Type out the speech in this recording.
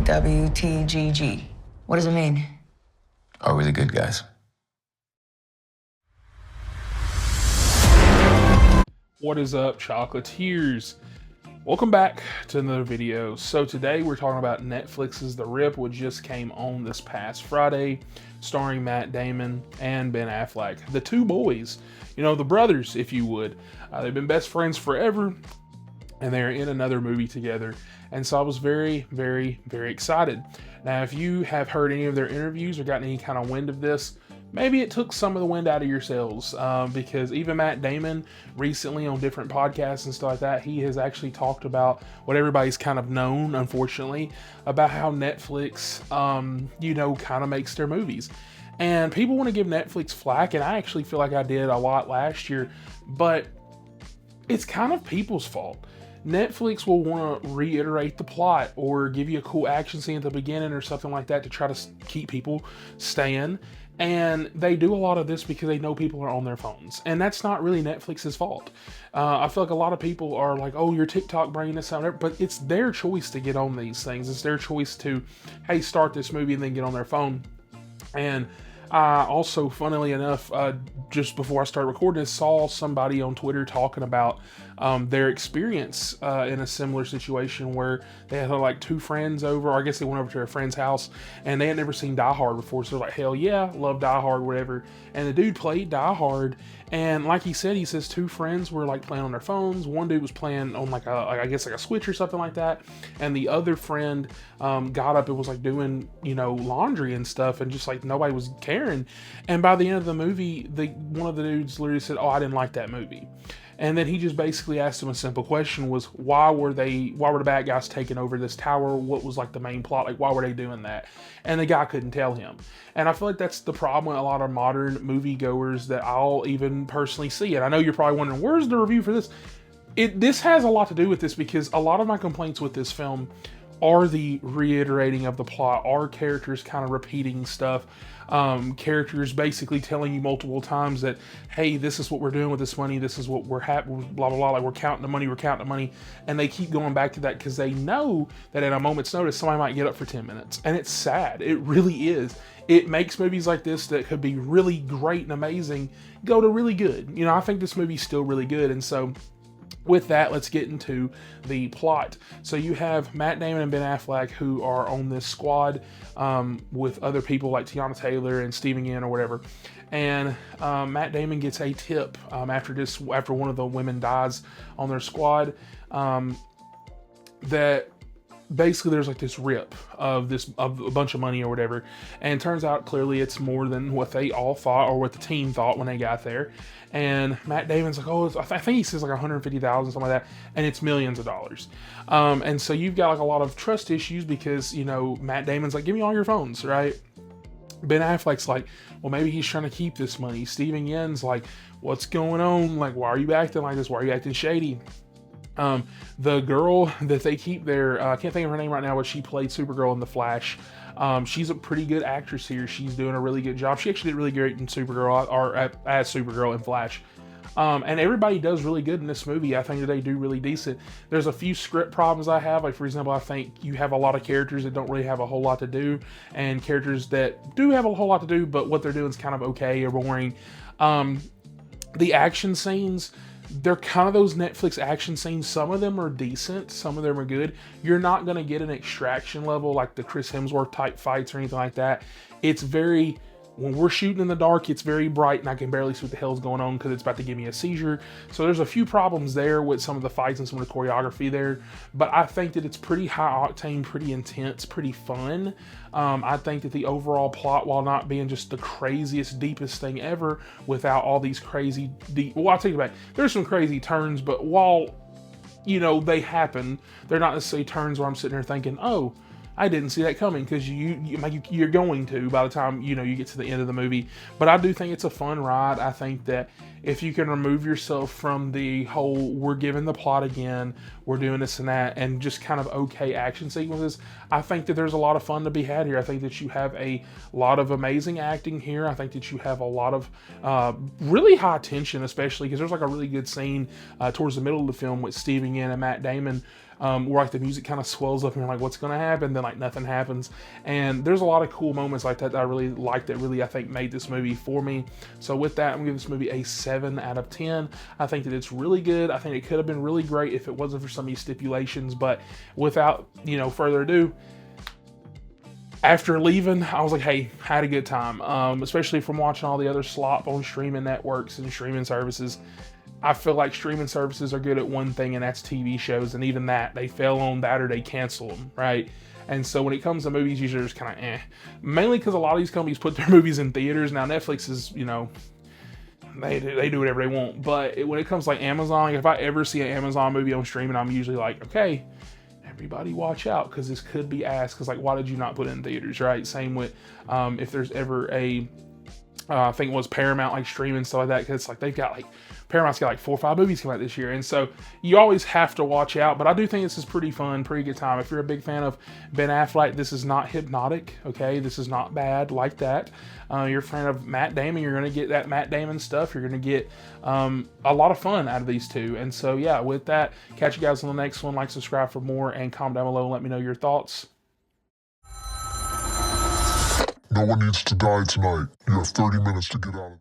WTGG. What does it mean? Are we the good guys? What is up, chocolatiers? Welcome back to another video. So today we're talking about Netflix's The Rip, which just came on this past Friday, starring Matt Damon and Ben Affleck. The two boys, you know, the brothers, if you would. They've been best friends forever, and they're in another movie together. And so I was very, very, very excited. Now, if you have heard any of their interviews or gotten any kind of wind of this, maybe it took some of the wind out of your sails, because even Matt Damon recently on different podcasts and stuff like that, he has actually talked about what everybody's kind of known, unfortunately, about how Netflix, kind of makes their movies. And people want to give Netflix flack, and I actually feel like I did a lot last year, but it's kind of people's fault. Netflix will want to reiterate the plot or give you a cool action scene at the beginning or something like that to try to keep people staying. And they do a lot of this because they know people are on their phones. And that's not really Netflix's fault. I feel like a lot of people are like, oh, your TikTok brain is something, but it's their choice to get on these things. It's their choice to, hey, start this movie and then get on their phone. And I also, funnily enough, just before I started recording this, saw somebody on Twitter talking about their experience in a similar situation where they had like two friends over, or I guess they went over to a friend's house, and they had never seen Die Hard before, so they're like, hell yeah, love Die Hard, whatever. And the dude played Die Hard, and like he says two friends were like playing on their phones. One dude was playing on like a Switch or something like that, and the other friend got up and was like doing, laundry and stuff, and just like nobody was caring. And by the end of the movie, one of the dudes literally said, oh, I didn't like that movie. And then he just basically asked him a simple question, was why were the bad guys taking over this tower? What was like the main plot? Like, why were they doing that? And the guy couldn't tell him. And I feel like that's the problem with a lot of modern moviegoers that I'll even personally see. And I know you're probably wondering, where's the review for this? This has a lot to do with this, because a lot of my complaints with this film are the reiterating of the plot, are characters kind of repeating stuff, characters basically telling you multiple times that, hey, this is what we're doing with this money, this is what we're blah, blah, blah, like we're counting the money, and they keep going back to that because they know that at a moment's notice, somebody might get up for 10 minutes, and it's sad, it really is. It makes movies like this that could be really great and amazing go to really good. I think this movie's still really good, and so with that, let's get into the plot. So you have Matt Damon and Ben Affleck, who are on this squad with other people like Tiana Taylor and Steven Yeun or whatever. And Matt Damon gets a tip after one of the women dies on their squad, that basically there's like this rip of a bunch of money or whatever, and it turns out clearly it's more than what they all thought or what the team thought when they got there. And Matt Damon's like, oh, I think he says like 150,000, something like that, and it's millions of dollars. And so you've got like a lot of trust issues because Matt Damon's like, give me all your phones, right? Ben Affleck's like, well, maybe he's trying to keep this money. Steven Yeun's like, what's going on? Like, why are you acting like this? Why are you acting shady? The girl that they keep there, I can't think of her name right now, but she played Supergirl in The Flash. She's a pretty good actress here. She's doing a really good job. She actually did really great in Supergirl, or as Supergirl in Flash. And everybody does really good in this movie. I think that they do really decent. There's a few script problems I have. Like, for example, I think you have a lot of characters that don't really have a whole lot to do, and characters that do have a whole lot to do, but what they're doing is kind of okay or boring. The action scenes, they're kind of those Netflix action scenes. Some of them are decent, some of them are good. You're not going to get an Extraction level like the Chris Hemsworth type fights or anything like that. It's very, when we're shooting in the dark, it's very bright and I can barely see what the hell's going on because it's about to give me a seizure. So there's a few problems there with some of the fights and some of the choreography there, but I think that it's pretty high octane, pretty intense, pretty fun. I think that the overall plot, while not being just the craziest, deepest thing ever, without all these crazy well, I'll take it back. There's some crazy turns, but while, they happen, they're not necessarily turns where I'm sitting there thinking, oh, I didn't see that coming, because you're going to by the time you get to the end of the movie. But I do think it's a fun ride. I think that if you can remove yourself from the whole we're giving the plot again, we're doing this and that, and just kind of okay action sequences, I think that there's a lot of fun to be had here. I think that you have a lot of amazing acting here. I think that you have a lot of really high tension, especially because there's like a really good scene towards the middle of the film with Steven Yeun and Matt Damon where like the music kind of swells up and you're like, what's going to happen? Then like nothing happens. And there's a lot of cool moments like that I really liked, that really I think made this movie for me. So with that, I'm gonna give this movie a 7 out of 10. I think that it's really good. I think it could have been really great if it wasn't for some of these stipulations, but without, further ado, after leaving, I was like, hey, had a good time, especially from watching all the other slop on streaming networks and streaming services. I feel like streaming services are good at one thing, and that's TV shows, and even that, they fail on that or they cancel them, right? And so when it comes to movies, usually just kind of mainly because a lot of these companies put their movies in theaters. Now Netflix is, they do whatever they want, but when it comes to like Amazon, if I ever see an Amazon movie on streaming, I'm usually like, okay, everybody watch out, because this could be ass, because like, why did you not put it in theaters, right? Same with if there's ever a I think it was Paramount like streaming stuff like that, because like they've got like Paramount's got like 4 or 5 movies coming out this year, and so you always have to watch out. But I do think this is pretty fun, pretty good time. If you're a big fan of Ben Affleck, this is not hypnotic, okay? This is not bad like that. You're a fan of Matt Damon, you're gonna get that Matt Damon stuff. You're gonna get a lot of fun out of these two. And so yeah, with that, catch you guys on the next one. Like, subscribe for more, and comment down below and let me know your thoughts. No one needs to die tonight. You have 30 minutes to get out of it.